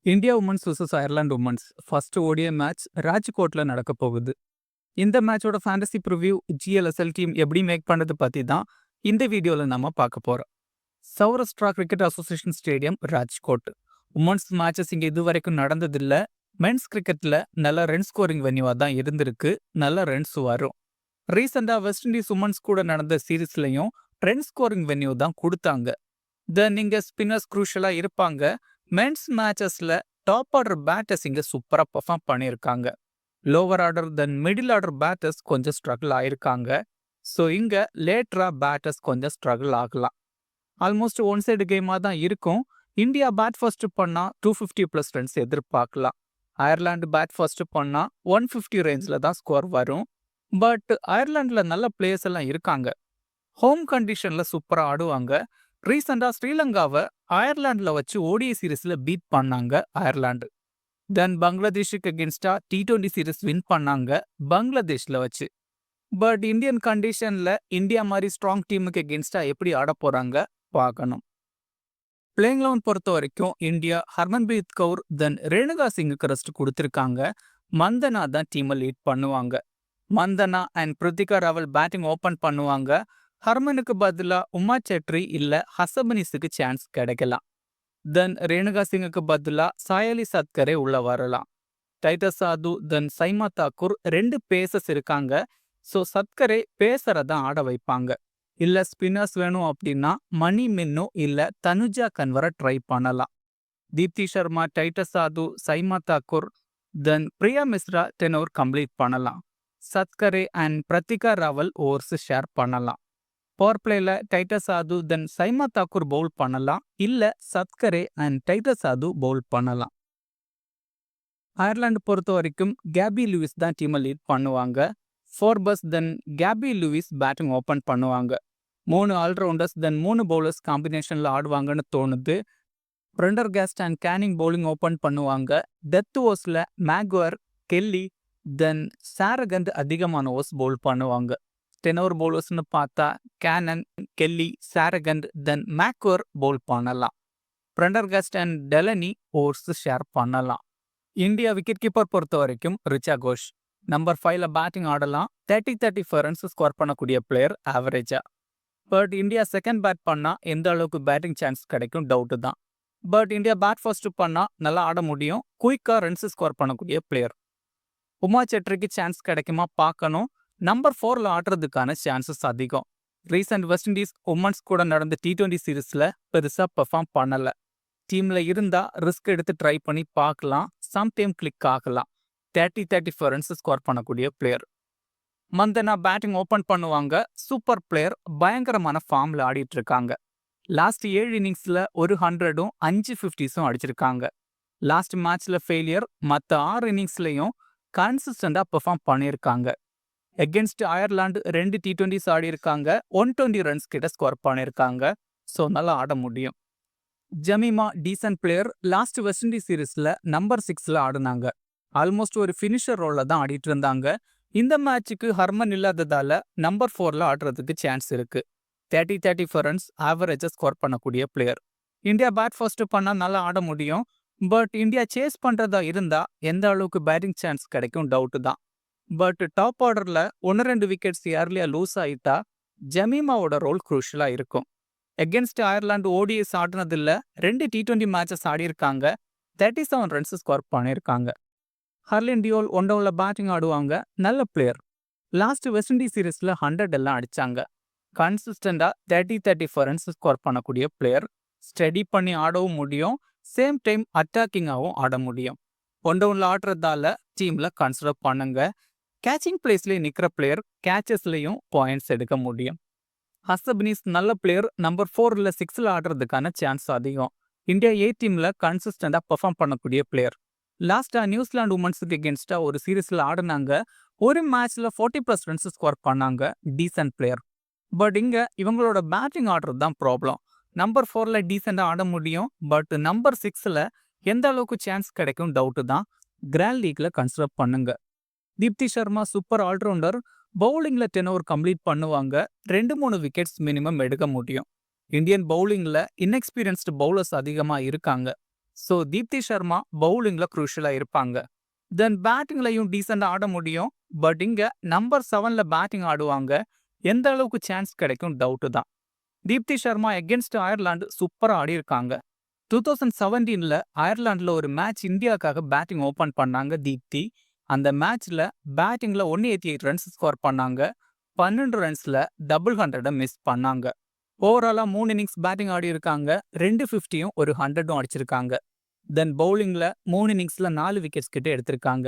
India women's vs Ireland women's first ODI match ராஜ்கோட்ல நடக்க போகுது. இந்த மேட்சோட ஃபேண்டசி ப்ரிவ்யூ ஜிஎல்எஸ்எல் டீம் எப்படி மேக் பண்ணது பத்தி தான் இந்த வீடியோல நம்ம பார்க்க போறோம். Saurashtra cricket association stadium, Rajkot. Women's matches இங்க இதுவரைக்கும் நடந்ததில்ல. மென்ஸ் கிரிக்கெட்ல நல்ல ரன் ஸ்கோரிங் வென்யூவா தான் இருந்திருக்கு. நல்ல ரன்ஸ் வரும். ரீசெண்டா வெஸ்ட் இண்டீஸ் உமன்ஸ் கூட நடந்த சீரீஸ்லயும் ரன் ஸ்கோரிங் வென்யூ தான் கொடுத்தாங்க. தென் இங்க ஸ்பின்னர்ஸ் குரூஷலா இருப்பாங்க. மென்ஸ் மேட்சஸ்ல டாப் ஆர்டர் பேட்டர்ஸ் இங்க சூப்பரா பெர்ஃபார்ம் பண்ணியிருக்காங்க. லோவர் ஆர்டர் தென் மிடில் ஆர்டர் பேட்டர்ஸ் கொஞ்சம் ஸ்ட்ரகிள் ஆயிருக்காங்க. ஸோ இங்க லேட்டரா பேட்டர்ஸ் கொஞ்சம் ஸ்ட்ரகிள் ஆகலாம். ஆல்மோஸ்ட் ஒன் சைடு கேமா தான் இருக்கும். இந்தியா பேட் ஃபர்ஸ்ட் பண்ணா 250+ ரன்ஸ் எதிர்பார்க்கலாம். அயர்லாந்து பேட் ஃபர்ஸ்ட் பண்ணா 150 ரேஞ்சில் தான் ஸ்கோர் வரும். பட் அயர்லாந்துல நல்ல பிளேயர்ஸ் எல்லாம் இருக்காங்க. ஹோம் கண்டிஷன்ல சூப்பரா ஆடுவாங்க. ரீசெண்டா ஸ்ரீலங்காவை அயர்லாந்துல வச்சு ஓடிஐ சீரீஸ்ல பீட் பண்ணாங்க அயர்லாந்து. தென் பங்களாதேஷுக்கு அகேன்ஸ்டா T20 சீரீஸ் வின் பண்ணாங்க பங்களாதேஷ்ல வச்சு. பட் இந்தியன் கண்டிஷன்ல இந்தியா மாதிரி ஸ்ட்ராங் டீமுக்கு அகேன்ஸ்டா எப்படி ஆட போறாங்க பார்க்கணும். பிளேயிங் 11 பொறுத்த வரைக்கும் இந்தியா ஹர்மன்பிரீத் கவுர் தென் ரேணுகா சிங்குக்கு ரெஸ்ட் கொடுத்திருக்காங்க. மந்தனா தான் டீமை லீட் பண்ணுவாங்க. Mandhana and Pratika Rawal batting open பண்ணுவாங்க. ஹர்மனுக்கு பதிலா உமா சேட்ரி இல்ல ஹசபனிஸுக்கு சான்ஸ் கிடைக்கலாம். தென் ரேணுகா சிங்குக்கு பதிலா சாயலி சத்கரே உள்ள வரலாம். Titus Sadhu then SIMA Thakur 2 bases இருக்காங்க. ஸோ சத்கரே பேசறதான் ஆட வைப்பாங்க. இல்ல ஸ்பின்னர்ஸ் வேணும் அப்படின்னா மணி மின்னு இல்ல தனுஜா கன்வர ட்ரை பண்ணலாம். Deepti Sharma, Titas Sadhu, Saima Thakor then Priya Mishra 10 over complete பண்ணலாம். Satghare and Pratika Rawal overs share பண்ணலாம். பவர் பிளேல டைட்டஸ் சாது தென் சைமா தாக்கூர் பவுல் பண்ணலாம். இல்ல சத்கரே அண்ட் டைட்டஸ் சாது பவுல் பண்ணலாம். அயர்லாந்து பொறுத்த வரைக்கும் கேபி லூயிஸ் தான் டீமை லீட் பண்ணுவாங்க. ஃபோர்பஸ் தென் கேபி லூயிஸ் பேட்டிங் ஓபன் பண்ணுவாங்க. 3 ஆல்ரவுண்டர்ஸ் தென் 3 பவுலர்ஸ் காம்பினேஷன்ல ஆடுவாங்கன்னு தோணுது. பிரெண்டர்காஸ்ட் அண்ட் கேனிங் பவுலிங் ஓபன் பண்ணுவாங்க. டெத் ஓவர்ஸ்ல மேக்வர், கெல்லி தென் சாரகண்ட் அதிகமான ஓவர்ஸ் பவுல் பண்ணுவாங்க. 10 ஓவர் பவுலர்ஸ்னு பார்த்தா கேனன், கெல்லி, சாரகண்ட் தென் மேக்வர் பவுல் பண்ணலாம். பிரெண்டர்காஸ்ட் அண்ட் டெலனி ஓவர்ஸ் ஷேர் பண்ணலாம். இந்தியா விக்கெட் கீப்பர் பொறுத்த வரைக்கும் ரிச்சா கோஷ் நம்பர் 5ல பேட்டிங் ஆடலாம். 30-35 ரன்ஸ் ஸ்கோர் பண்ணக்கூடிய பிளேயர் ஆவரேஜா. பட் இந்தியா செகண்ட் பேட் பண்ணா எந்த அளவுக்கு பேட்டிங் சான்ஸ் கிடைக்கும் டவுட் தான். பட் இந்தியா பேட் ஃபர்ஸ்ட் பண்ணா நல்லா ஆட முடியும். குயிக்கா ரன்ஸ் ஸ்கோர் பண்ணக்கூடிய பிளேயர். உமா சேட்ரிக்கு சான்ஸ் கிடைக்குமா பார்க்கணும். நம்பர் 4ல ஆடுறதுக்கான சான்சஸ் அதிகம். ரீசெண்ட் வெஸ்ட் இண்டீஸ் உமன்ஸ் கூட நடந்த T20 சீரீஸ்ல பெருசா பெர்ஃபார்ம் பண்ணல. டீம்ல இருந்தா ரிஸ்க் எடுத்து ட்ரை பண்ணி பார்க்கலாம். சம்டைம் கிளிக் ஆகலாம். 30-35 ரன்ஸ் ஸ்கோர் பண்ணக்கூடிய பிளேயர். மந்தனா பேட்டிங் ஓபன் பண்ணுவாங்க. சூப்பர் பிளேயர், பயங்கரமான ஃபார்ம்ல ஆடிட்டு இருக்காங்க. லாஸ்ட் 7 இன்னிங்ஸ்ல 100ம் 5 50ஸும் அடிச்சிருக்காங்க. லாஸ்ட் மேட்ச்ல ஃபெயிலியர், மற்ற 6 இன்னிங்ஸ்லயும் கன்சிஸ்டண்டா பெர்ஃபார்ம் பண்ணியிருக்காங்க. எகென்ஸ்ட் அயர்லாந்து 2 T20s ஆடி இருக்காங்க. 120 ரன்ஸ் கிட்ட ஸ்கோர் பண்ணியிருக்காங்க. ஸோ நல்லா ஆட முடியும். Jemimah decent player. Last West Indies சீரீஸ்ல நம்பர் 6ல ஆடுனாங்க. ஆல்மோஸ்ட் ஒரு ஃபினிஷர் ரோல்ல தான் ஆடிட்டு இருந்தாங்க. இந்த மேட்சுக்கு ஹர்மன் இல்லாததால நம்பர் 4ல ஆடுறதுக்கு சான்ஸ் இருக்கு. 30-35 ரன்ஸ் ஆவரேஜா ஸ்கோர் பண்ணக்கூடிய பிளேயர். இந்தியா பேட் ஃபர்ஸ்ட் பண்ணா நல்லா ஆட முடியும். பட் இந்தியா சேஸ் பண்றதா இருந்தா எந்த அளவுக்கு பேட்டிங் சான்ஸ் கிடைக்கும் டவுட் தான். பட் டாப் ஆர்டர்ல 1-2 விக்கெட்ஸ் ஏர்லியா லூஸ் ஆயிட்டா ஜமீமாவோட ரோல் குரூஷலா இருக்கும். எகென்ஸ்ட் அயர்லாந்து ஓடிஎஸ் ஆடினதில்ல. 2 T20 மேட்சஸ் ஆடியிருக்காங்க. 37 ரன்ஸ் ஸ்கோர் பண்ணியிருக்காங்க. ஹர்லின் டியோல் ஒன் டவுன்ல பேட்டிங் ஆடுவாங்க. நல்ல பிளேயர். லாஸ்ட் வெஸ்ட் இண்டீஸ் சீரீஸ்ல 100 எல்லாம் அடிச்சாங்க. கன்சிஸ்டண்டா 30-35 ரன்ஸ் ஸ்கோர் பண்ணக்கூடிய பிளேயர். ஸ்டடி பண்ணி ஆடவும் முடியும். சேம் டைம் அட்டாக்கிங்காகவும் ஆட முடியும். ஒன் டவுன்ல ஆடுறதால டீம்ல கன்சிடர் பண்ணுங்க. கேச்சிங் பிளேஸ்லயே நிக்கிற பிளேயர், கேச்சஸ்லயும் பாயிண்ட்ஸ் எடுக்க முடியும். ஹசபனிஸ் நல்ல பிளேயர். நம்பர் 4 இல்ல 6ல ஆடுறதுக்கான சான்ஸ் அதிகம். இந்தியா ஏ டீம்ல கன்சிஸ்டண்டா பெர்ஃபார்ம் பண்ணக்கூடிய பிளேயர். லாஸ்டா நியூசிலாந்து உமன்ஸுக்கு எகென்ஸ்டா ஒரு சீரீஸ்ல ஆடினாங்க. ஒரு மேட்ச்ல 40+ ரன்ஸ் ஸ்கோர் பண்ணாங்க. Descent player. பட் இங்க இவங்களோட பேட்டிங் ஆடுறது தான் ப்ராப்ளம். நம்பர் 4ல டீசெண்டா ஆட முடியும். பட் நம்பர் 6ல எந்த அளவுக்கு சான்ஸ் கிடைக்கும் டவுட் தான். கிராண்ட் லீக்ல கன்சிடர் பண்ணுங்க. Deepti Sharma super allrounder. பவுலிங்ல 10 ஓவர் கம்ப்ளீட் பண்ணுவாங்க. 2-3 விக்கெட்ஸ் மினிமம் எடுக்க முடியும். இந்தியன் பவுலிங்ல இன்எக்ஸ்பீரியன்ஸ்டு பவுலர்ஸ் அதிகமா இருக்காங்க. ஸோ தீப்தி சர்மா பவுலிங்ல குரூஷியலா இருப்பாங்க. தென் பேட்டிங்லையும் டீசெண்டா ஆட முடியும். பட் இங்க நம்பர் 7ல பேட்டிங் ஆடுவாங்க. எந்த அளவுக்கு சான்ஸ் கிடைக்கும் டவுட் தான். தீப்தி சர்மா எகென்ஸ்ட் அயர்லாந்து சூப்பரா ஆடியிருக்காங்க. 2017ல அயர்லாந்துல ஒரு மேட்ச் இந்தியாக்காக பேட்டிங் ஓபன் பண்ணாங்க தீப்தி. அந்த மேட்ச்ல பேட்டிங்ல 188 ரன்ஸ் ஸ்கோர் பண்ணாங்க. 12 ரன்ஸ்ல டபுள் 100 மிஸ் பண்ணாங்க. ஓவராலா 3 இன்னிங்ஸ் பேட்டிங் ஆடி இருக்காங்க. 2 50யும் ஒரு 100ம் அடிச்சிருக்காங்க. தென் பவுலிங்ல 3 இன்னிங்ஸ்ல 4 விக்கெட்ஸ் கிட்ட எடுத்திருக்காங்க.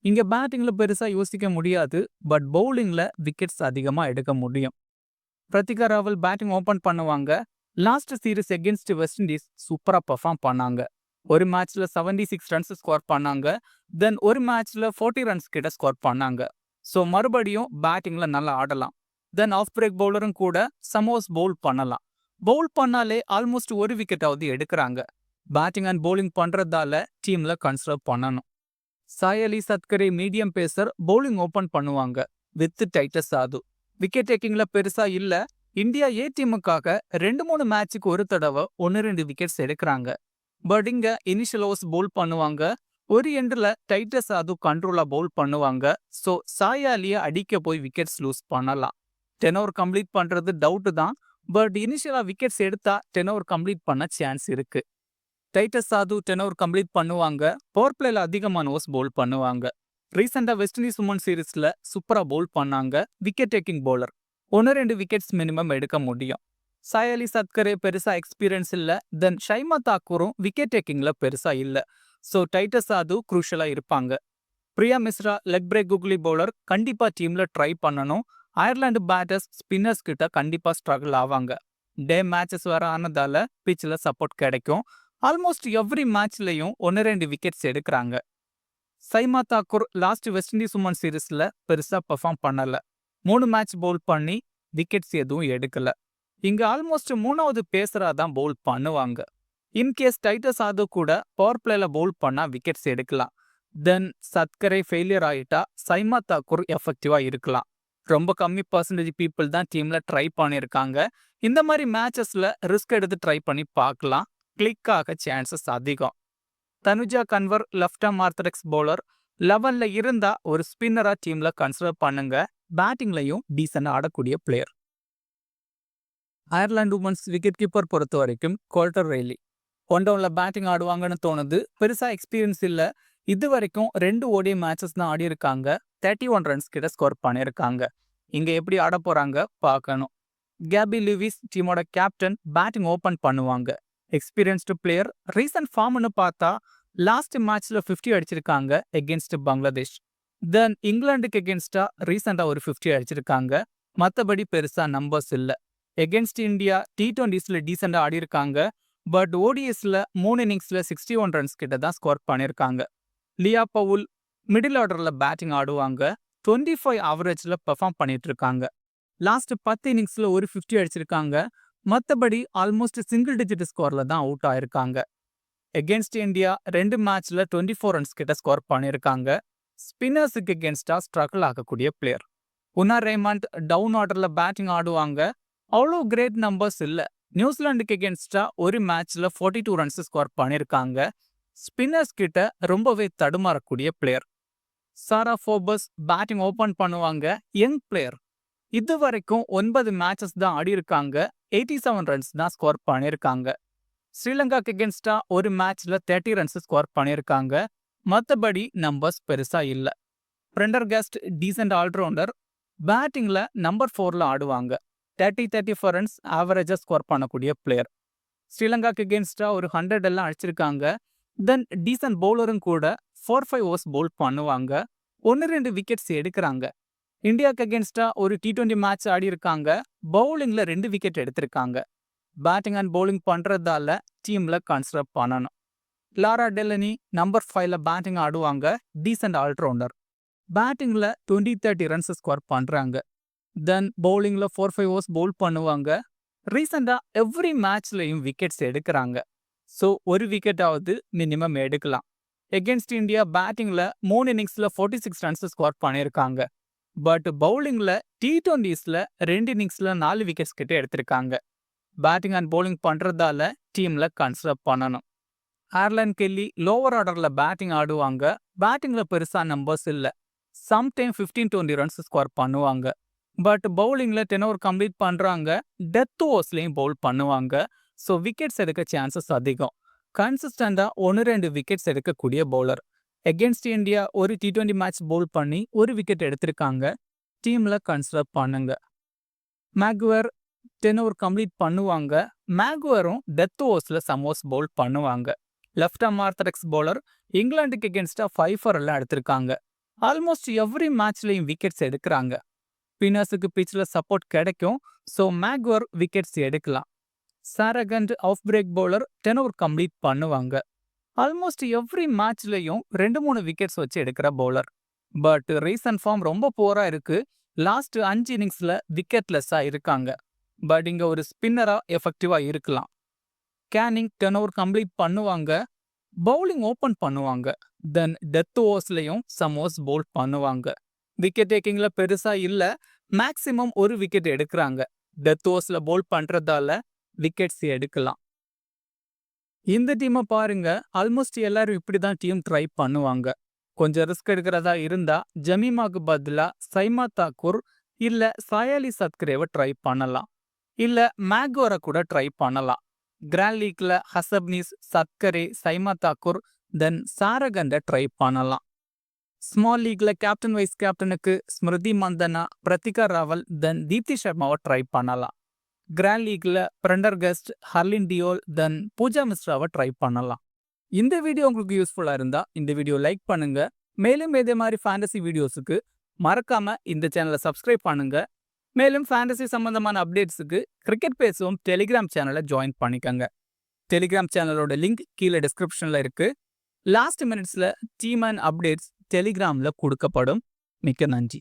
இங்க பேட்டிங்ல பெருசா யோசிக்க முடியாது. பட் பவுலிங்ல விக்கெட்ஸ் அதிகமா எடுக்க முடியும். பிரத்திகா ராவல் பேட்டிங் ஓபன் பண்ணுவாங்க. Last series against west Indies சூப்பரா பெர்ஃபார்ம் பண்ணாங்க. ஒரு மேட்ச்ல 76 ரன்ஸ் ஸ்கோர் பண்ணாங்க. தென் ஒரு மேட்ச்ல 40 ரன்ஸ் கிட்ட ஸ்கோர் பண்ணாங்க. ஸோ மறுபடியும் பேட்டிங்ல நல்லா ஆடலாம். தென் ஆஃப் பிரேக் பவுலரும் கூட சமோஸ் பவுல் பண்ணலாம். பவுல் பண்ணாலே ஆல்மோஸ்ட் ஒரு விக்கெட்டாவது எடுக்கிறாங்க. பேட்டிங் அண்ட் பவுலிங் பண்றதால டீம்ல கன்சர்வ் பண்ணணும். சாய் அலி சத்கரே மீடியம் பேசர் பவுலிங் ஓபன் பண்ணுவாங்க வித் டைட்டஸ் சாது. விக்கெட் டேக்கிங்ல பெருசா இல்ல. இந்தியா ஏ டீமுக்காக 2-3 மேட்சுக்கு ஒரு தடவை 1-2 விக்கெட்ஸ் எடுக்கிறாங்க. பட் இங்க இனிஷியல் ஓவர்ஸ் பவுல் பண்ணுவாங்க. ஒரு எண்டில் டைட்டஸ் சாது கண்ட்ரோலா பவுல் பண்ணுவாங்க. ஸோ சாய் அலியை அடிக்க போய் விக்கெட்ஸ் லூஸ் பண்ணலாம். 10 ஓவர் கம்ப்ளீட் பண்றது டவுட் தான். பட் இனிஷியலா விக்கெட்ஸ் எடுத்தா 10 ஓவர் கம்ப்ளீட் பண்ண சான்ஸ் இருக்கு. டைட்டஸ் சாது 10 ஓவர் கம்ப்ளீட் பண்ணுவாங்க. பவர் பிளேல அதிகமான ஓவர்ஸ் பவுல் பண்ணுவாங்க. ரீசெண்டா வெஸ்ட் இண்டீஸ் உமன் சீரீஸ்ல சூப்பரா பவுல் பண்ணாங்க. Wicket taking bowler. 1-2 wickets minimum எடுக்க முடியும். சாய் அலி சத்கரே பெருசா எக்ஸ்பீரியன்ஸ் இல்ல. தென் ஷைமா தாக்கூரும் விக்கெட் டேக்கிங்ல பெருசா இல்ல. ஸோ டைட்டஸ் சாது குரூஷியலா இருப்பாங்க. Priya Mishra leg break googly bowler கண்டிப்பா டீம்ல ட்ரை பண்ணணும். அயர்லாந்து பேட்டர்ஸ் ஸ்பின்னர்ஸ் கிட்ட கண்டிப்பா ஸ்ட்ரகிள் ஆவாங்க. டே மேட்சஸ் வர ஆனதால பிச்சில் சப்போர்ட் கிடைக்கும். ஆல்மோஸ்ட் எவ்ரி மேட்ச்லயும் 1-2 விக்கெட்ஸ் எடுக்கிறாங்க. Saima Thakor last West Indies women சீரீஸ்ல பெருசா பெர்ஃபார்ம் பண்ணல. 3 மேட்ச் பவுல் பண்ணி விக்கெட்ஸ் எதுவும் எடுக்கல. இங்க ஆல்மோஸ்ட் 3வது பேசரா தான் பவுல் பண்ணுவாங்க. இன்கேஸ் டைட்டஸ் சாது கூட பவர் பிளேல பவுல் பண்ணா விக்கெட்ஸ் எடுக்கலாம். தென் சத்கரே ஃபெயிலியர் ஆயிட்டா சைமா தாக்கூர் எஃபெக்டிவா இருக்கலாம். ரொம்ப கம்மி பர்சன்டேஜ் பீப்புள் தான் டீம்ல ட்ரை பண்ணியிருக்காங்க. இந்த மாதிரி மேட்சஸ்ல ரிஸ்க் எடுத்து ட்ரை பண்ணி பார்க்கலாம். கிளிக் ஆக சான்சஸ் அதிகம். Tanuja Kanwar left arm orthodox bowler. 11ல இருந்தா ஒரு ஸ்பின்னரா டீம்ல கன்சிடர் பண்ணுங்க. பேட்டிங்லையும் டீசெண்டா ஆடக்கூடிய player. Ireland women's wicket keeper பொறுத்த வரைக்கும் கோல்டர் ரெய்லி. ஒன் டவுன்ல பேட்டிங் ஆடுவாங்கன்னு தோணுது. பெருசா எக்ஸ்பீரியன்ஸ் இல்ல. இது வரைக்கும் 2 ODI மேட்சஸ் தான் ஆடி இருக்காங்க. 31 ரன்ஸ் கிட்ட ஸ்கோர் பண்ணியிருக்காங்க. இங்க எப்படி ஆட போறாங்க பார்க்கணும். கேபி லூவிஸ் டீமோட கேப்டன் பேட்டிங் ஓபன் பண்ணுவாங்க. Experienced player. ரீசன்ட் ஃபார்ம்னு பார்த்தா லாஸ்ட் மேட்ச்ல 50 அடிச்சிருக்காங்க எகென்ஸ்ட் பங்களாதேஷ். தென் இங்கிலாந்துக்கு எகென்ஸ்டா ரீசெண்டா ஒரு 50 அடிச்சிருக்காங்க. மற்றபடி பெருசா நம்பர்ஸ் இல்ல. எகென்ஸ்ட் இந்தியா T20ஸ்ல டீசெண்டா ஆடி இருக்காங்க. பட் ODIஸ்ல 3 இன்னிங்ஸ்ல 61 ரன்ஸ் கிட்ட தான் ஸ்கோர் பண்ணியிருக்காங்க. லியா பவுல் மிடில் ஆர்டர்ல பேட்டிங் ஆடுவாங்க. 25 ஆவரேஜ்ல பெர்ஃபார்ம் பண்ணிட்டு இருக்காங்க. லாஸ்ட் 10 இன்னிங்ஸ்ல ஒரு 50 அடிச்சிருக்காங்க. மற்றபடி ஆல்மோஸ்ட் சிங்கிள் டிஜிட் ஸ்கோர்ல தான் அவுட் ஆயிருக்காங்க. எகென்ஸ்ட் இந்தியா 2 மேட்ச்ல 24 ரன்ஸ் கிட்ட ஸ்கோர் பண்ணியிருக்காங்க. ஸ்பின்னர்ஸுக்கு எகென்ஸ்டா ஸ்ட்ரகிள் ஆகக்கூடிய பிளேயர். உனா ரேமண்ட் டவுன் ஆர்டர்ல பேட்டிங் ஆடுவாங்க. அவ்வளோ கிரேட் நம்பர்ஸ் இல்ல. நியூசிலாந்துக்கு எகென்ஸ்டா ஒரு மேட்ச்ல 42 ரன்ஸ் ஸ்கோர் பண்ணியிருக்காங்க. ஸ்பின்னர்ஸ் கிட்ட ரொம்பவே தடுமாறக்கூடிய பிளேயர். சாரா ஃபோபஸ் பேட்டிங் ஓபன் பண்ணுவாங்க. Young player. இது வரைக்கும் 9 மேட்சஸ் தான் ஆடி இருக்காங்க. 87 ரன்ஸ் தான் ஸ்கோர் பண்ணியிருக்காங்க. ஸ்ரீலங்காக்கு எகென்ஸ்டா ஒரு மேட்ச்ல 30 ரன்ஸ் ஸ்கோர் பண்ணியிருக்காங்க. மற்றபடி நம்பர்ஸ் பெருசா இல்ல. பிரெண்டர்காஸ்ட் டீசென்ட் ஆல்ரவுண்டர். பேட்டிங்ல நம்பர் 4ல ஆடுவாங்க. 34 ரன்ஸ் ஆவரேஜா ஸ்கோர் பண்ணக்கூடிய பிளேயர். ஸ்ரீலங்காக்கு எகென்ஸ்டா ஒரு 100 எல்லாம் அடிச்சிருக்காங்க. தென் டீசென்ட் பவுலரும் கூட 4-5 ஓவர்ஸ் பவுல் பண்ணுவாங்க. 1-2 விக்கெட்ஸ் எடுக்கிறாங்க. இந்தியாவுக்கு எகென்ஸ்டா ஒரு T20 மேட்ச் ஆடி இருக்காங்க. பவுலிங்ல 2 விக்கெட் எடுத்திருக்காங்க. பேட்டிங் அண்ட் பவுலிங் பண்றதால டீம்ல கன்சிடர் பண்ணணும். லாரா டெலனி நம்பர் 5ல பேட்டிங் ஆடுவாங்க. Decent allrounder. பேட்டிங்ல 20-30 ரன்ஸ் ஸ்கோர் பண்றாங்க. தென் பவுலிங்ல 4-5 ஓவர்ஸ் பவுல் பண்ணுவாங்க. ரீசெண்டா எவ்ரி மேட்ச்லயும் விக்கெட்ஸ் எடுக்கிறாங்க. ஸோ ஒரு விக்கெட்டாவது மினிமம் எடுக்கலாம். எகென்ஸ்ட் இந்தியா பேட்டிங்ல 3 இன்னிங்ஸ்ல 46 ரன்ஸ் ஸ்கோர் பண்ணியிருக்காங்க. பட் பவுலிங்ல T20ஸ்ல 2 இன்னிங்ஸ்ல 4 விக்கெட்ஸ் கிட்ட எடுத்திருக்காங்க. பேட்டிங் அண்ட் பவுலிங் பண்றதால டீம்ல கன்சிடர் பண்ணணும். ஆர்லன் கெல்லி லோவர் ஆர்டர்ல பேட்டிங் ஆடுவாங்க. பேட்டிங்ல பெருசா நம்பர்ஸ் இல்ல. சம்டைம் 15-20 ரன்ஸ் ஸ்கோர் பண்ணுவாங்க. பட் பவுலிங்ல 10 ஓவர் கம்ப்ளீட் பண்றாங்க. டெத் ஓவர்ஸ்லயும் பவுல் பண்ணுவாங்க. ஸோ விக்கெட்ஸ் எடுக்க சான்சஸ் அதிகம். கன்சிஸ்டண்டா 1-2 விக்கெட்ஸ் எடுக்கக்கூடிய பவுலர். எகென்ஸ்ட் இந்தியா ஒரு T20 மேட்ச் பவுல் பண்ணி ஒரு விக்கெட் எடுத்திருக்காங்க. டீம்ல கன்சிடர் பண்ணுங்க. மேக்வயர் 10 ஓவர் கம்ப்ளீட் பண்ணுவாங்க. மேக்வயரும் டெத் ஓவர்ஸ்ல சம் ஓவர்ஸ் பவுல் பண்ணுவாங்க. Left arm orthodox bowler. இங்கிலாந்துக்கு எகென்ஸ்டா 5 எல்லாம் எடுத்திருக்காங்க. ஆல்மோஸ்ட் எவ்ரி மேட்ச்லயும் விக்கெட்ஸ் எடுக்கிறாங்க. ஸ்பின்னர்ஸுக்கு பிச்ல சப்போர்ட் கிடைக்கும். ஸோ மேக்வயர் விக்கெட்ஸ் எடுக்கலாம். Sargent off break bowler 10 over complete பண்ணுவாங்க. ஆல்மோஸ்ட் எவ்ரி மேட்ச்லயும் 2-3 விக்கெட்ஸ் வச்சு எடுக்கிற பவுலர். பட் ரீசன்ட் ஃபார்ம் ரொம்ப புவரா இருக்கு. லாஸ்ட் 5 இன்னிங்ஸ்ல விக்கெட்லெஸ்ஸா இருக்காங்க. பட் இங்க ஒரு ஸ்பின்னரா எஃபெக்டிவா இருக்கலாம். கேனிங் 10 ஓவர் கம்ப்ளீட் பண்ணுவாங்க. பவுலிங் ஓபன் பண்ணுவாங்க. தென் டெத் ஓவர்ஸ்லயும் சம் ஓவர்ஸ் பவுல் பண்ணுவாங்க. விக்கெட் டேக்கிங்ல பெருசா இல்ல. மேக்ஸிமம் ஒரு விக்கெட் எடுக்கிறாங்க. டெத் ஓவர்ஸ்ல பவுல் பண்றதால விக்கெட்ஸ் எடுக்கலாம். இந்த டீமை பாருங்க. ஆல்மோஸ்ட் எல்லாரும் இப்படிதான் டீம் ட்ரை பண்ணுவாங்க. கொஞ்சம் ரிஸ்க் எடுக்கிறதா இருந்தா ஜமீமாக்கு பதிலா சைமா தாக்கூர் இல்ல சாயாலி சத்கரேவை ட்ரை பண்ணலாம். இல்ல மேக்வரை கூட ட்ரை பண்ணலாம். கிராண்ட் லீக்ல ஹசப்னிஸ், சத்கரே, சைமா தாக்கூர் தென் சாரகண்ட ட்ரை பண்ணலாம். ஸ்மால் லீக்ல கேப்டன் வைஸ் கேப்டனுக்கு ஸ்மிருதி மந்தனா, பிரத்திகா ராவல் தென் தீப்தி சர்மாவை ட்ரை பண்ணலாம். கிராண்ட் லீக்ல பிரண்டர்கஸ்ட், ஹர்லின் டியோல் தென் பூஜா மிஸ்ராவை ட்ரை பண்ணலாம். இந்த வீடியோ உங்களுக்கு யூஸ்ஃபுல்லா இருந்தா இந்த வீடியோ லைக் பண்ணுங்க. மேலும் இதே மாதிரி ஃபேண்டசி வீடியோஸுக்கு மறக்காம இந்த சேனலை சப்ஸ்கிரைப் பண்ணுங்க. மேலும் ஃபேண்டசி சம்பந்தமான அப்டேட்ஸுக்கு கிரிக்கெட் பேசுவோம் டெலிகிராம் சேனலை ஜாயின் பண்ணிக்கங்க. டெலிகிராம் சேனலோட லிங்க் கீழே டிஸ்கிரிப்ஷன்ல இருக்கு. லாஸ்ட் மினிட்ஸ்ல டீம் அண்ட் அப்டேட்ஸ் டெலிகிராம்ல கொடுக்கப்படும். மிக்க நன்றி.